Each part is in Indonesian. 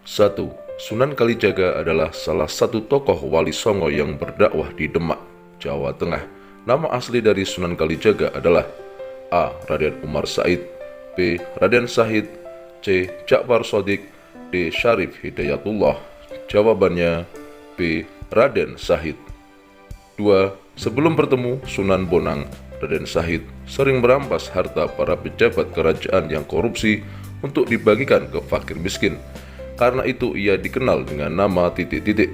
1. Sunan Kalijaga adalah salah satu tokoh Wali Songo yang berdakwah di Demak, Jawa Tengah. Nama asli dari Sunan Kalijaga adalah A. Raden Umar Said, B. Raden Syahid, C. Ja'far Shadiq, D. Syarif Hidayatullah. Jawabannya B. Raden Syahid. 2. Sebelum bertemu Sunan Bonang, Raden Syahid sering merampas harta para pejabat kerajaan yang korupsi untuk dibagikan ke fakir miskin. Karena itu ia dikenal dengan nama titik-titik.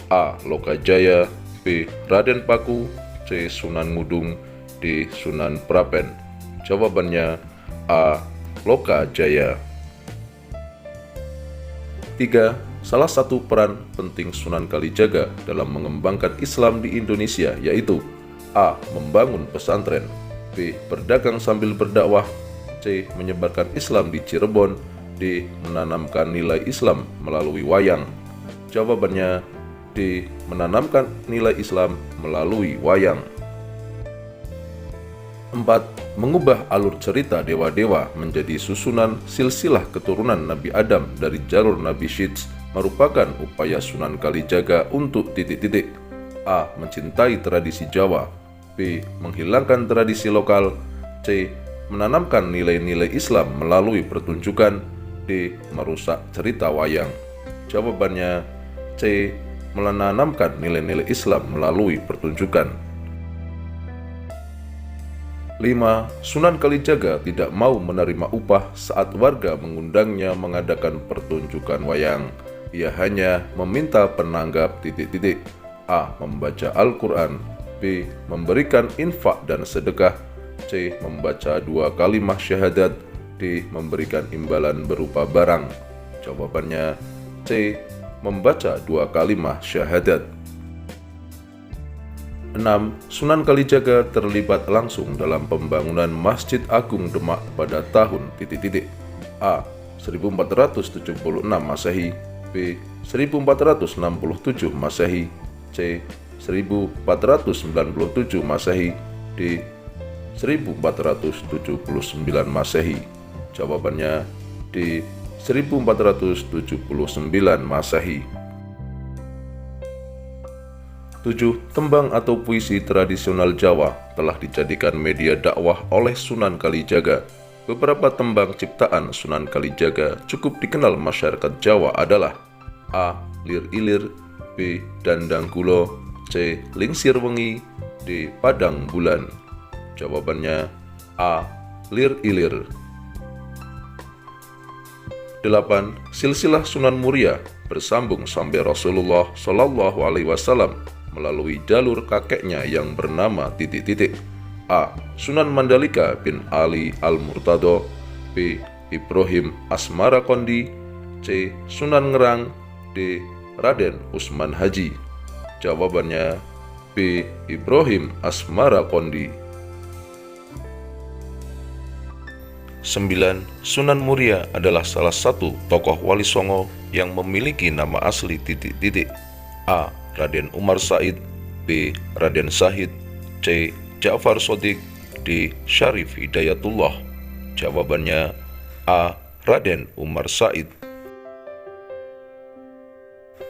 A. Lokajaya, B. Raden Paku, C. Sunan Ngudung, D. Sunan Prapen. Jawabannya A. Lokajaya. 3. Salah satu peran penting Sunan Kalijaga dalam mengembangkan Islam di Indonesia yaitu A. Membangun pesantren, B. Berdagang sambil berdakwah, C. Menyebarkan Islam di Cirebon, D. Menanamkan nilai Islam melalui wayang. Jawabannya D. Menanamkan nilai Islam melalui wayang. 4. Mengubah alur cerita dewa-dewa menjadi susunan silsilah keturunan Nabi Adam dari jalur Nabi Syits merupakan upaya Sunan Kalijaga untuk titik-titik. A. Mencintai tradisi Jawa, B. Menghilangkan tradisi lokal, C. Menanamkan nilai-nilai Islam melalui pertunjukan, D. Merusak cerita wayang. Jawabannya C. Menanamkan nilai-nilai Islam melalui pertunjukan. 5. Sunan Kalijaga tidak mau menerima upah saat warga mengundangnya mengadakan pertunjukan wayang. Ia hanya meminta penanggap titik-titik. A. Membaca Al-Quran, B. Memberikan infak dan sedekah, C. Membaca 2 kalimah syahadat, D. Memberikan imbalan berupa barang. Jawabannya C. Membaca 2 kalimah syahadat. 6. Sunan Kalijaga terlibat langsung dalam pembangunan Masjid Agung Demak pada tahun titik-titik. A. 1476 Masehi, B. 1467 Masehi, C. 1497 Masehi, D. 1479 Masehi. Jawabannya D. 1479 Masehi. 7. Tembang atau puisi tradisional Jawa telah dijadikan media dakwah oleh Sunan Kalijaga. Beberapa tembang ciptaan Sunan Kalijaga cukup dikenal masyarakat Jawa adalah A. Lir Ilir, B. Dandang Kulo, C. Lingsir Wengi, D. Padang Bulan. Jawabannya A. Lir Ilir. 8. Silsilah Sunan Muria bersambung sampai Rasulullah Shallallahu Alaihi Wasallam melalui jalur kakeknya yang bernama titik-titik. A. Sunan Mandalika bin Ali Al-Murtado, B. Ibrahim Asmarakondi, C. Sunan Ngerang, D. Raden Usman Haji. Jawabannya B. Ibrahim Asmarakondi. 9. Sunan Muria adalah salah satu tokoh Wali Songo yang memiliki nama asli titik-titik. A. Raden Umar Said, B. Raden Syahid, C. Ja'far Shadiq, D. Syarif Hidayatullah. Jawabannya A. Raden Umar Said.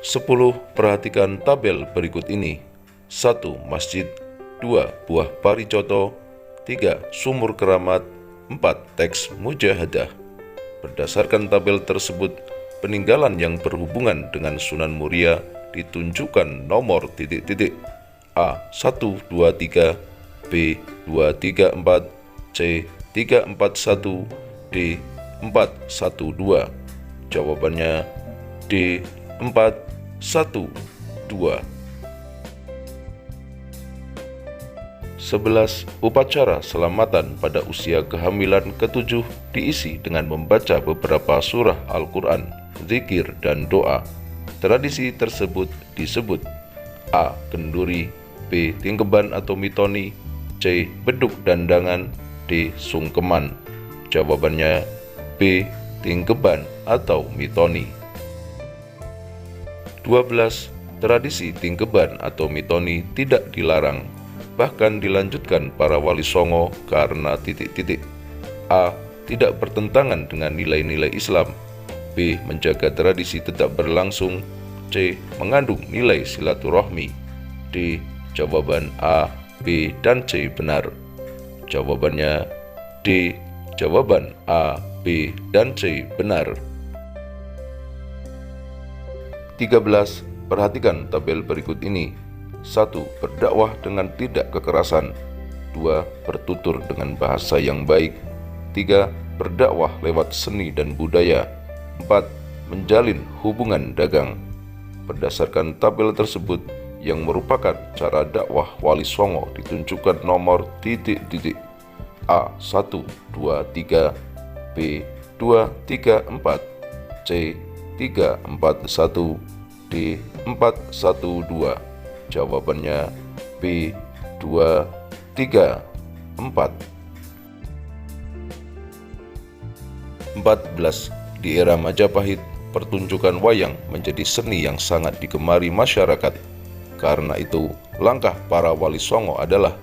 10. Perhatikan tabel berikut ini. 1. Masjid, 2. Buah Parijoto, 3. Sumur Keramat, 4. Teks Mujahadah. Berdasarkan tabel tersebut, peninggalan yang berhubungan dengan Sunan Muria ditunjukkan nomor titik-titik. A. 123, B. 234, C. 341, D. 412. Jawabannya D. 412. 11. Upacara selamatan pada usia kehamilan ke-7 diisi dengan membaca beberapa surah Al-Quran, zikir, dan doa. Tradisi tersebut disebut A. Kenduri, B. Tingkeban atau mitoni, C. Beduk dandangan, D. Sungkeman. Jawabannya B. Tingkeban atau mitoni. 12. Tradisi tingkeban atau mitoni tidak dilarang, bahkan dilanjutkan para wali songo karena titik-titik. A. Tidak bertentangan dengan nilai-nilai Islam, B. Menjaga tradisi tetap berlangsung. C. Mengandung nilai silaturahmi. D. Jawaban A, B, dan C benar. Jawabannya D. Jawaban A, B, dan C benar. 13. Perhatikan tabel berikut ini. 1. Berdakwah dengan tidak kekerasan. 2. Bertutur dengan bahasa yang baik. 3. Berdakwah lewat seni dan budaya. 4. Menjalin hubungan dagang. Berdasarkan tabel tersebut, yang merupakan cara dakwah Wali Songo ditunjukkan nomor titik-titik. A. 1, 2, 3. B. 2, 3, 4. C. 3, 4, 1. D. 4, 1, 2. Jawabannya B. 2, 3, 4. 14. Di era Majapahit, pertunjukan wayang menjadi seni yang sangat digemari masyarakat. Karena itu, langkah para Wali Songo adalah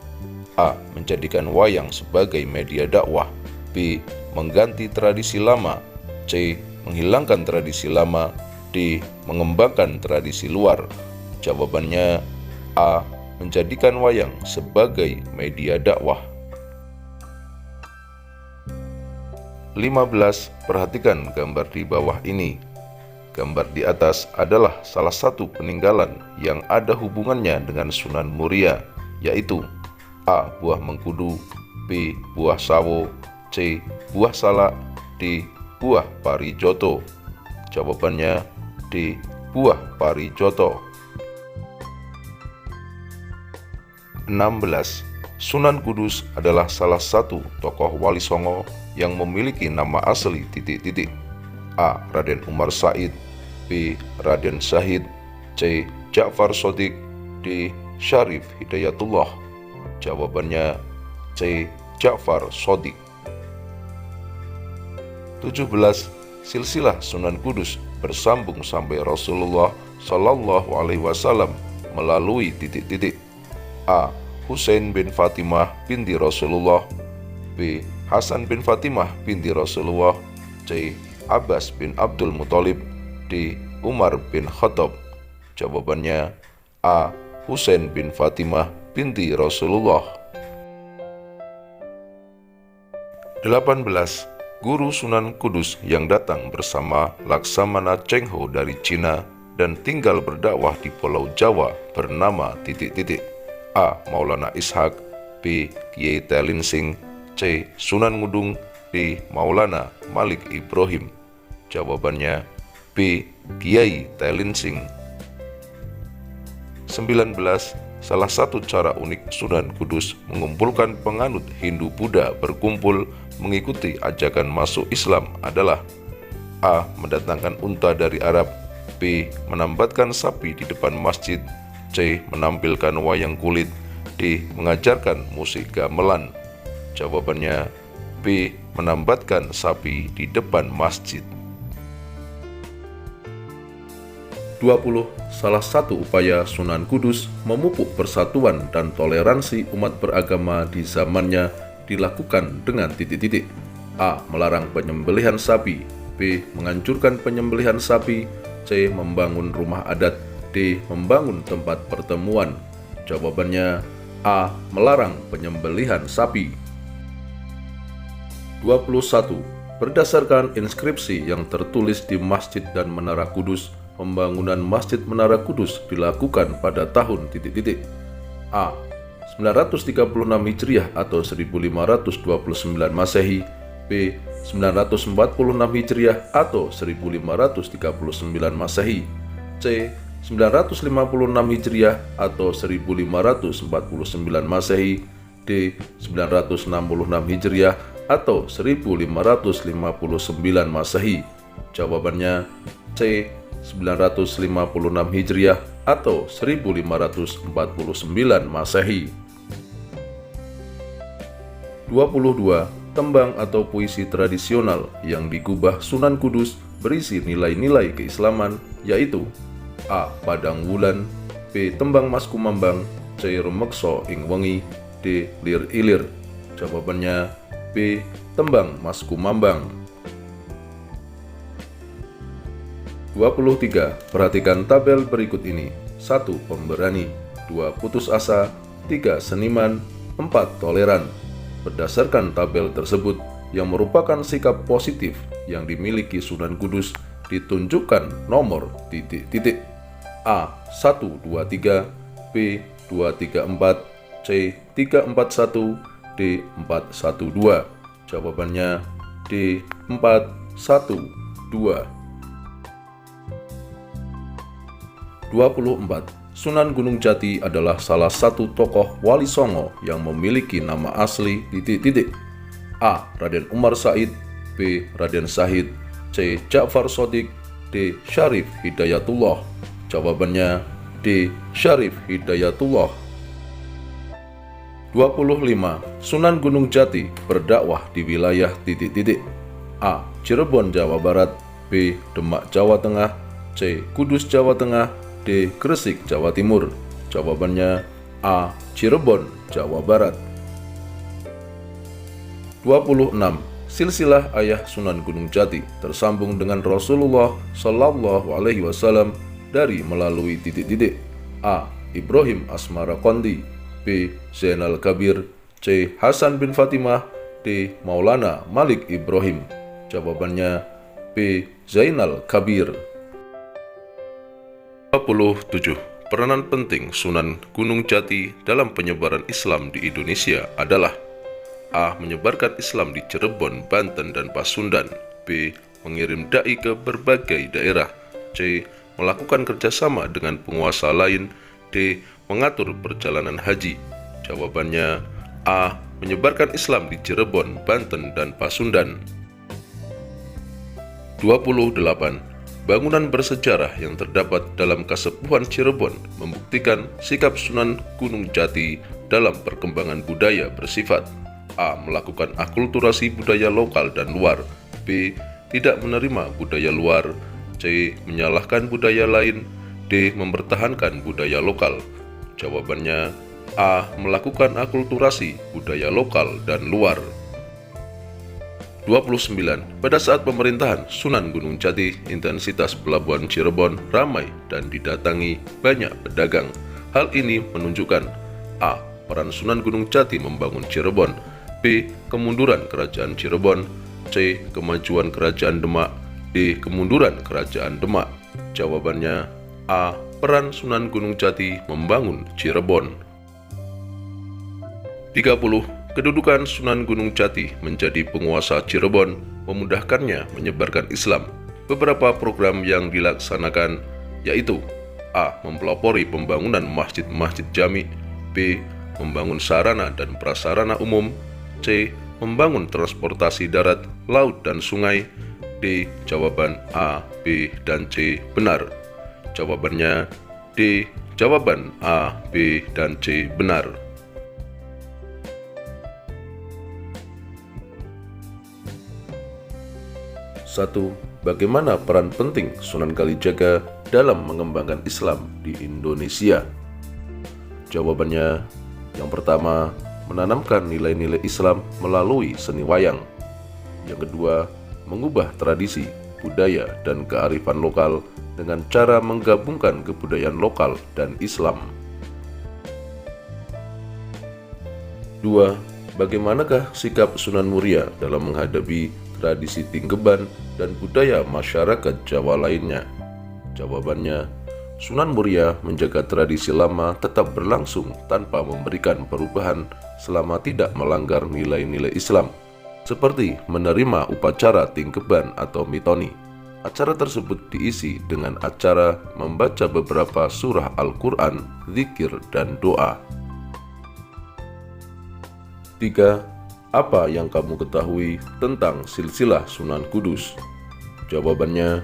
A. Menjadikan wayang sebagai media dakwah. B. Mengganti tradisi lama. C. Menghilangkan tradisi lama. D. Mengembangkan tradisi luar. Jawabannya A. Menjadikan wayang sebagai media dakwah. 15. Perhatikan gambar di bawah ini. Gambar di atas adalah salah satu peninggalan yang ada hubungannya dengan Sunan Muria, yaitu A. Buah mengkudu. B. Buah sawo. C. Buah salak. D. Buah parijoto. Jawabannya D. Buah parijoto. 16. Sunan Kudus adalah salah satu tokoh Wali Songo yang memiliki nama asli titik-titik. A. Raden Umar Said. B. Raden Syahid. C. Ja'far Shodiq. D. Syarif Hidayatullah. Jawabannya C. Ja'far Shodiq. 17. Silsilah Sunan Kudus bersambung sampai Rasulullah Shallallahu Alaihi Wasallam melalui titik-titik. A. Husain bin Fatimah binti Rasulullah. B. Hasan bin Fatimah binti Rasulullah. C. Abbas bin Abdul Muthalib. D. Umar bin Khattab. Jawabannya A. Husain bin Fatimah binti Rasulullah. 18. Guru Sunan Kudus yang datang bersama Laksamana Cheng Ho dari Cina dan tinggal berdakwah di Pulau Jawa bernama titik-titik. A. Maulana Ishak. B. Kiai Telinsing. C. Sunan Ngudung. D. Maulana Malik Ibrahim. Jawabannya B. Kiai Telinsing. 19. Salah satu cara unik Sunan Kudus mengumpulkan penganut Hindu-Buddha berkumpul mengikuti ajakan masuk Islam adalah A. Mendatangkan unta dari Arab. B. Menambatkan sapi di depan masjid. C. Menampilkan wayang kulit. D. Mengajarkan musik gamelan. Jawabannya B. Menambatkan sapi di depan masjid. 20. Salah satu upaya Sunan Kudus memupuk persatuan dan toleransi umat beragama di zamannya dilakukan dengan titik-titik. A. Melarang penyembelihan sapi. B. Menghancurkan penyembelihan sapi. C. Membangun rumah adat. D. Membangun tempat pertemuan. Jawabannya A. Melarang penyembelihan sapi. 21. Berdasarkan inskripsi yang tertulis di Masjid dan Menara Kudus, pembangunan Masjid Menara Kudus dilakukan pada tahun titik-titik. A. 936 Hijriah atau 1529 Masehi. B. 946 Hijriah atau 1539 Masehi. C. 956 Hijriah atau 1549 Masehi. D. 966 Hijriah atau 1559 Masehi. Jawabannya C. 956 Hijriah atau 1549 Masehi. 22. Tembang atau puisi tradisional yang digubah Sunan Kudus berisi nilai-nilai keislaman, yaitu A. Padang Wulan. B. Tembang Mas Kumambang. C. Rumekso ing wengi. D. Lir ilir. Jawabannya B. Tembang Mas Kumambang. 23. Perhatikan tabel berikut ini. 1. Pemberani, 2. Putus asa, 3. Seniman, 4. Toleran. Berdasarkan tabel tersebut, yang merupakan sikap positif yang dimiliki Sunan Kudus ditunjukkan nomor titik-titik. A. 123, B. 234, C. 341, D. 412. Jawabannya D. 412. 24. Sunan Gunung Jati adalah salah satu tokoh Wali Songo yang memiliki nama asli titik-titik. A. Raden Umar Said, B. Raden Syahid, C. Ja'far Shodiq, D. Syarif Hidayatullah. Jawabannya D. Syarif Hidayatullah. 25. Sunan Gunung Jati berdakwah di wilayah titik-titik. A. Cirebon, Jawa Barat, B. Demak, Jawa Tengah, C. Kudus, Jawa Tengah, D. Gresik, Jawa Timur. Jawabannya A. Cirebon, Jawa Barat. 26. Silsilah ayah Sunan Gunung Jati tersambung dengan Rasulullah Shallallahu Alaihi Wasallam dari melalui titik-titik. A. Ibrahim Asmara Kondi, B. Zainal Kabir, C. Hasan bin Fatimah, D. Maulana Malik Ibrahim. Jawabannya B. Zainal Kabir. 27. Peranan penting Sunan Gunung Jati dalam penyebaran Islam di Indonesia adalah: A. Menyebarkan Islam di Cirebon, Banten, dan Pasundan, B. Mengirim dai ke berbagai daerah, C. Melakukan kerjasama dengan penguasa lain, D. Mengatur perjalanan haji. Jawabannya A. Menyebarkan Islam di Cirebon, Banten, dan Pasundan. 28. Bangunan bersejarah yang terdapat dalam Kasepuhan Cirebon membuktikan sikap Sunan Gunung Jati dalam perkembangan budaya bersifat: A. Melakukan akulturasi budaya lokal dan luar, B. Tidak menerima budaya luar, C. Menyalahkan budaya lain, D. Mempertahankan budaya lokal. Jawabannya A. Melakukan akulturasi budaya lokal dan luar. 29. Pada saat pemerintahan Sunan Gunung Jati, intensitas pelabuhan Cirebon ramai dan didatangi banyak pedagang. Hal ini menunjukkan: A. Peran Sunan Gunung Jati membangun Cirebon, B. Kemunduran Kerajaan Cirebon, C. Kemajuan Kerajaan Demak, D. Kemunduran Kerajaan Demak. Jawabannya A. Peran Sunan Gunung Jati membangun Cirebon. 30. Kedudukan Sunan Gunung Jati menjadi penguasa Cirebon memudahkannya menyebarkan Islam. Beberapa program yang dilaksanakan yaitu: A. Mempelopori pembangunan masjid-masjid jami, B. Membangun sarana dan prasarana umum, C. Membangun transportasi darat, laut, dan sungai, D. Jawaban A, B, dan C benar. Jawabannya D. Jawaban A, B, dan C benar. Satu. Bagaimana peran penting Sunan Kalijaga dalam mengembangkan Islam di Indonesia? Jawabannya, yang pertama, menanamkan nilai-nilai Islam melalui seni wayang. Yang kedua, mengubah tradisi, budaya, dan kearifan lokal dengan cara menggabungkan kebudayaan lokal dan Islam. 2. Bagaimanakah sikap Sunan Muria dalam menghadapi tradisi Tingkeban dan budaya masyarakat Jawa lainnya? Jawabannya, Sunan Muria menjaga tradisi lama tetap berlangsung tanpa memberikan perubahan selama tidak melanggar nilai-nilai Islam, seperti menerima upacara Tingkeban atau mitoni. Acara tersebut diisi dengan acara membaca beberapa surah Al-Quran, zikir, dan doa. 3. Apa yang kamu ketahui tentang silsilah Sunan Kudus? Jawabannya,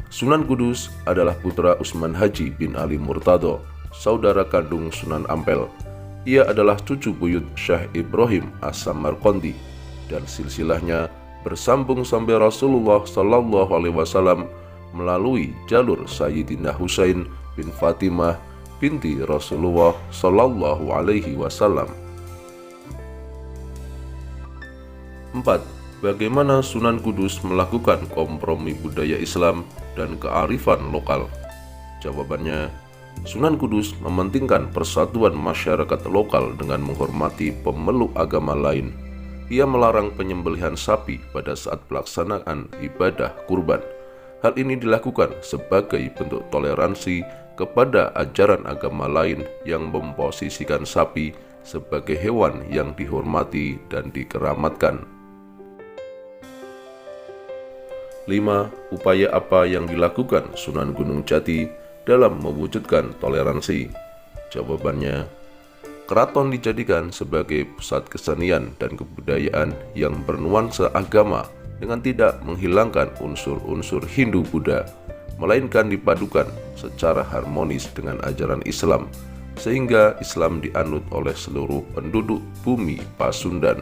Sunan Kudus adalah putra Utsman Haji bin Ali Murtado, saudara kandung Sunan Ampel. Ia adalah cucu buyut Syekh Ibrahim As-Samarqandi, dan silsilahnya bersambung sampai Rasulullah Shallallahu Alaihi Wasallam melalui jalur Sayyidina Husain bin Fatimah binti Rasulullah Shallallahu Alaihi Wasallam. 4. Bagaimana Sunan Kudus melakukan kompromi budaya Islam dan kearifan lokal? Jawabannya, Sunan Kudus mementingkan persatuan masyarakat lokal dengan menghormati pemeluk agama lain. Ia melarang penyembelihan sapi pada saat pelaksanaan ibadah kurban. Hal ini dilakukan sebagai bentuk toleransi kepada ajaran agama lain yang memposisikan sapi sebagai hewan yang dihormati dan dikeramatkan. 5. Upaya apa yang dilakukan Sunan Gunung Jati dalam mewujudkan toleransi? Jawabannya, keraton dijadikan sebagai pusat kesenian dan kebudayaan yang bernuansa agama dengan tidak menghilangkan unsur-unsur Hindu-Buddha, melainkan dipadukan secara harmonis dengan ajaran Islam, sehingga Islam dianut oleh seluruh penduduk bumi Pasundan.